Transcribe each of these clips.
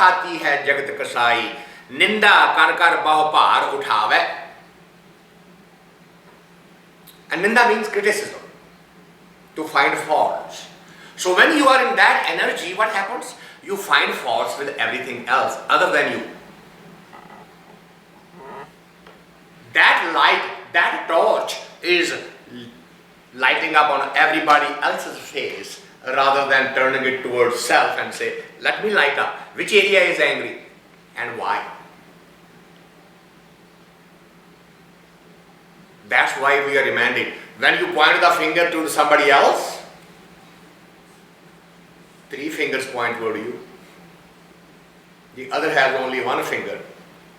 खाती है जगत कसाई, निंदा कर कर बहु भार उठावे. And ninda means criticism, to find faults. So when you are in that energy, what happens? You find faults with everything else other than you. That light, that torch is lighting up on everybody else's face rather than turning it towards self and say, let me light up. Which area is angry and why? That's why we are reminded. When you point the finger to somebody else, 3 fingers point toward you. The other has only 1 finger.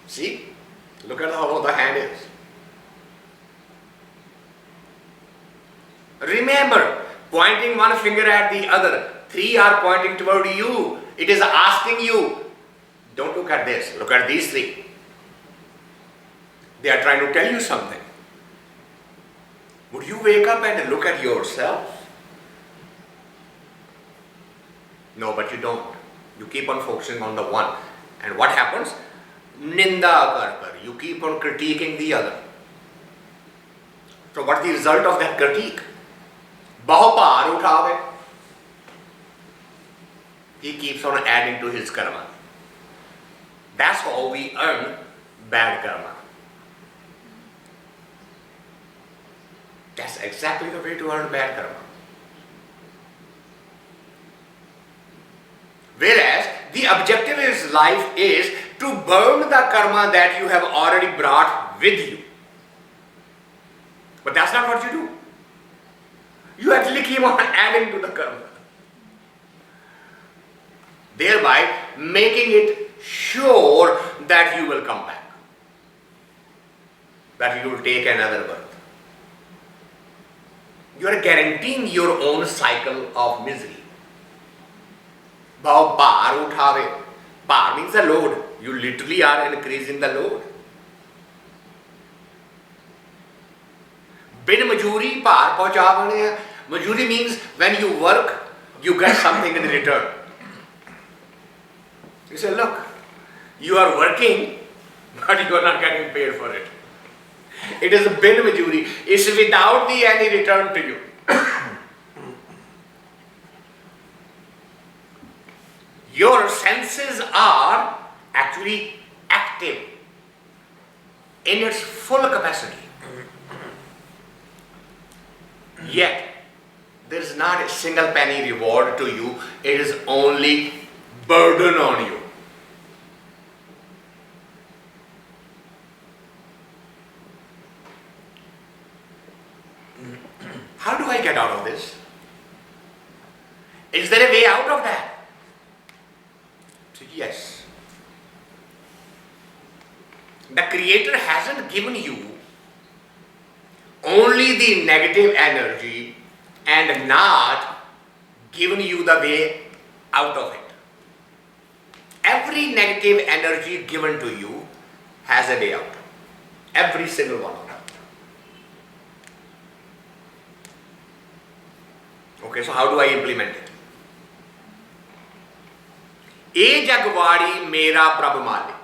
See? Look at how the hand is. Remember, pointing 1 finger at the other, 3 are pointing toward you. It is asking you, don't look at this, look at these 3. They are trying to tell you something. Would you wake up and look at yourself? No, but you don't. You keep on focusing on the one. And what happens? Ninda kar kar. You keep on critiquing the other. So what's the result of that critique? Bahu paar uthave. He keeps on adding to his karma. That's how we earn bad karma. That's exactly the way to earn bad karma. Whereas the objective in life is to burn the karma that you have already brought with you. But that's not what you do. You actually keep on adding to the karma, thereby making it sure that you will come back, that you will take another birth. You are guaranteeing your own cycle of misery. Bhav paar uthave. Par means the load. You literally are increasing the load. Bin majuri par pahuncha. Majuri means when you work, you get something in return. You say, look, you are working, but you are not getting paid for it. It is a bin majuri. It's without any return to you. Your senses are actually active in its full capacity. Yet, there is not a single penny reward to you. It is only burden on you. How do I get out of this? Is there a way out of that? Yes. The Creator hasn't given you only the negative energy and not given you the way out of it. Every negative energy given to you has a way out. Every single one of them. Okay, so how do I implement it? ए जगवाड़ी मेरा प्रभ माले.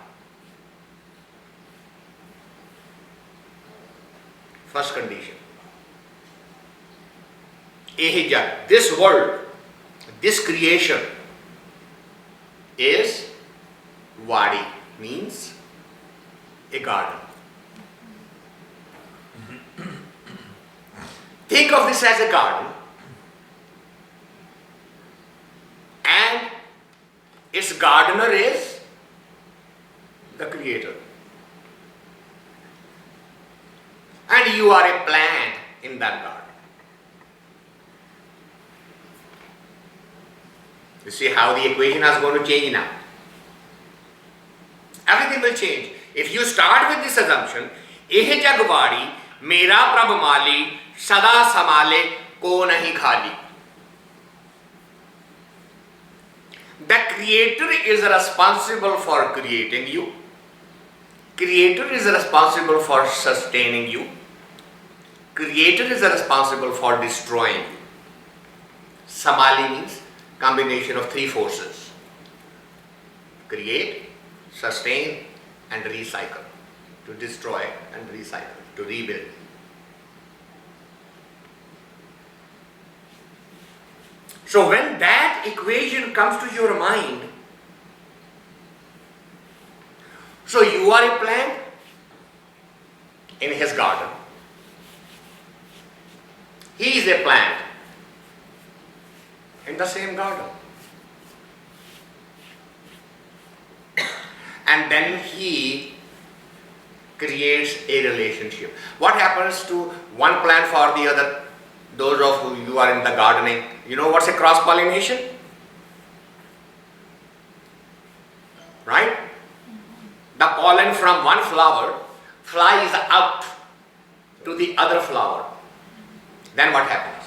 First condition. Eh jag, this world, this creation is Vadi, means a garden. Think of this as a garden, and its gardener is the Creator. And you are a plant in that garden. You see how the equation is going to change now. Everything will change. If you start with this assumption, eh jagwadi, mera prabh mali, sada samale, ko nahi khali. The Creator is responsible for creating you. Creator is responsible for sustaining you. Creator is responsible for destroying you. Samali means combination of 3 forces. create, sustain and recycle. To destroy and recycle, to rebuild. So when that equation comes to your mind, so you are a plant in his garden. He is a plant in the same garden. And then he creates a relationship. What happens to one plant for the other? Those of who you are in the gardening, you know what's a cross-pollination? Right? The pollen from one flower flies out to the other flower. Then what happens?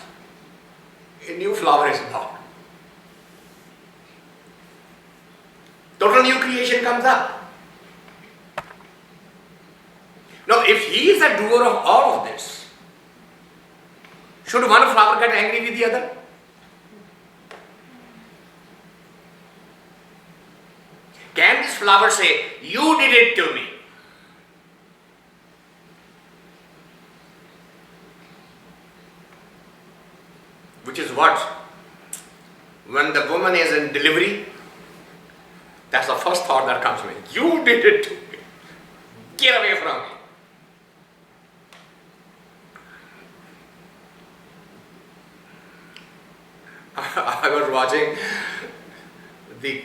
A new flower is born. Total new creation comes up. Now, if he is the doer of all of this, should one flower get angry with the other? Can this flower say, you did it to me? Which is what? When the woman is in delivery, that's the first thought that comes to me. You did it to me. Get away from me. I was watching the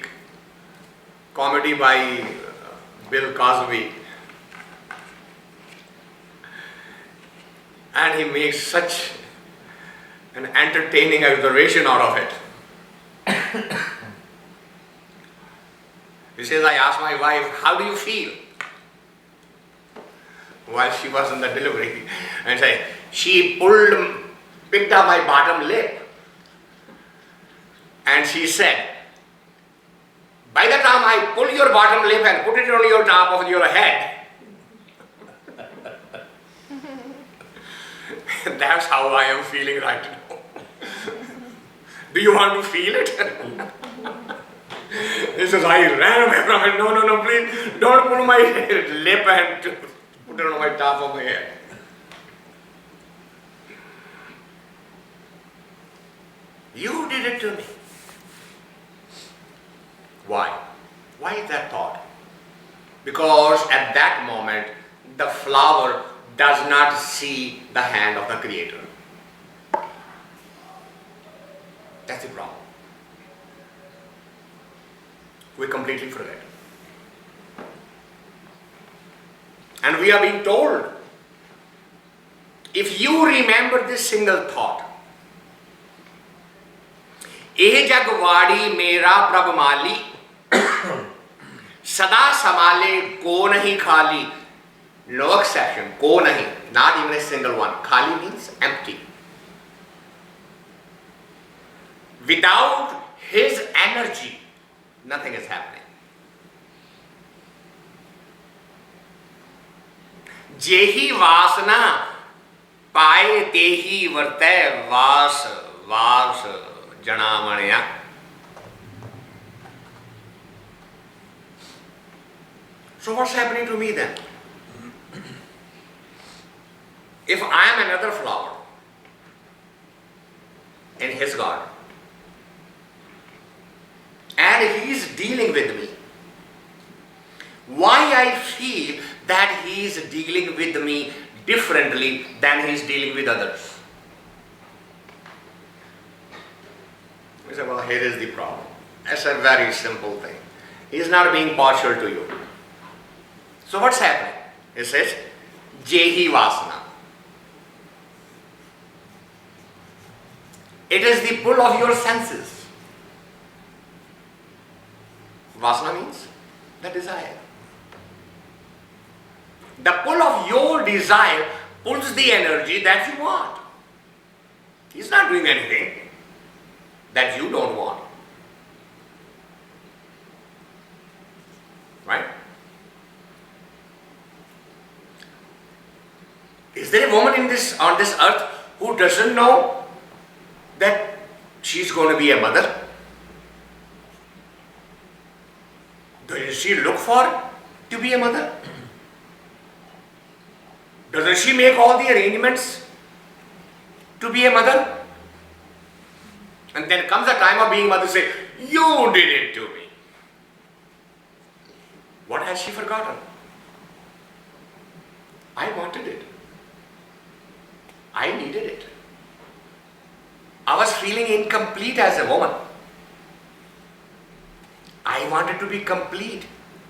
comedy by Bill Cosby, and he makes such an entertaining observation out of it. He says, I asked my wife, how do you feel? While she was in the delivery, and say, she picked up my bottom lip. And she said, by the time I pull your bottom lip and put it on your top of your head, that's how I am feeling right now. Do you want to feel it? He says, I ran away from it. No, please, don't pull my lip and put it on my top of my head. You did it to me. Why? Why is that thought? Because at that moment, the flower does not see the hand of the Creator. That's the problem. We completely forget. And we are being told, if you remember this single thought, "Eh jag vaarhee mayraa parabh maalee, sada samale ko nahi khali." No exception, ko nahi, not even a single one. Khali means empty. Without his energy, nothing is happening. Jehi vasana paye tehi varte vas janamanaya. So what's happening to me then? If I am another flower in his garden, and he is dealing with me, why I feel that he is dealing with me differently than he is dealing with others? We say, well, here is the problem. It's a very simple thing. He is not being partial to you. So what's happening? It says, Jehi Vasana. It is the pull of your senses. Vasana means the desire. The pull of your desire pulls the energy that you want. He's not doing anything that you don't want. Right? Is there a woman on this earth who doesn't know that she's going to be a mother? Do Does she look for to be a mother? Doesn't she make all the arrangements to be a mother? And then comes the time of being mother, say, you did it to me. What has she forgotten? I wanted it. I needed it. I was feeling incomplete as a woman. I wanted to be complete,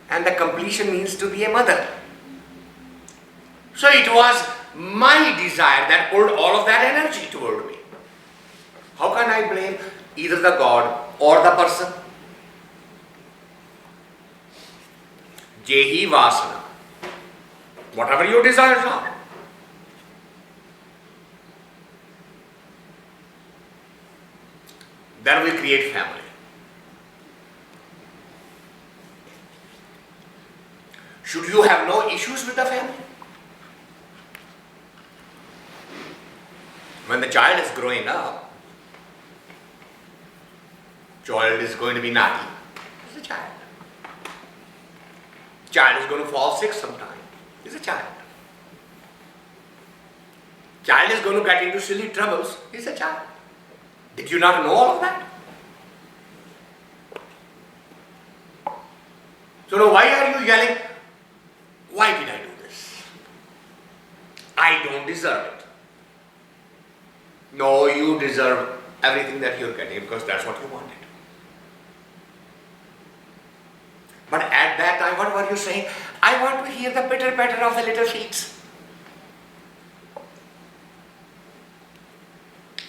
and the completion means to be a mother. So it was my desire that pulled all of that energy toward me. How can I blame either the God or the person? Jehi Vasana. Whatever your desires are. Then we create family. Should you have no issues with the family? When the child is growing up, child is going to be naughty. He's a child. Child is going to fall sick sometime. He's a child. Child is going to get into silly troubles. He's a child. Did you not know all of that? So now why are you yelling, why did I do this? I don't deserve it. No, you deserve everything that you're getting because that's what you wanted. But at that time, what were you saying? I want to hear the pitter-patter of the little feet.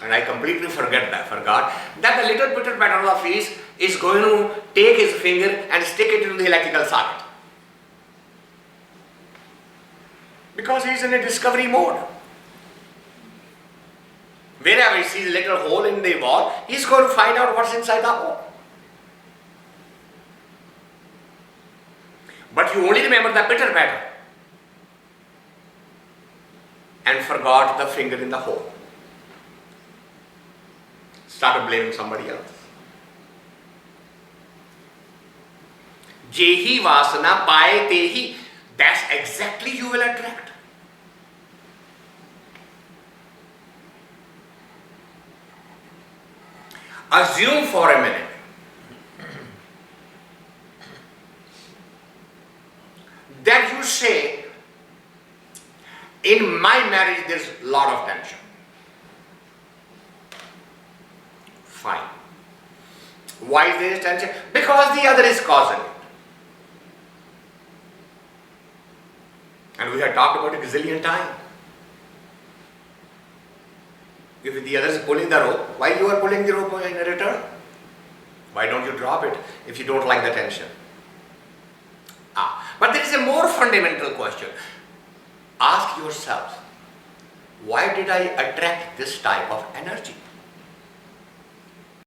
And I completely forgot that the little pitter-patter of the feet is going to take his finger and stick it into the electrical socket. Because he is in a discovery mode. Wherever he sees a little hole in the wall, he is going to find out what's inside the hole. But you only remember the pitter-patter and forgot the finger in the hole. Started blaming somebody else. Jehi Vasana Paye Tehi. That's exactly you will attract. Assume for a minute that you say, in my marriage there's a lot of tension. Fine. Why is there tension? Because the other is causing it. And we have talked about it a gazillion times. If the other is pulling the rope, why you are pulling the rope in return? Why don't you drop it if you don't like the tension? But there is a more fundamental question. Ask yourself, why did I attract this type of energy?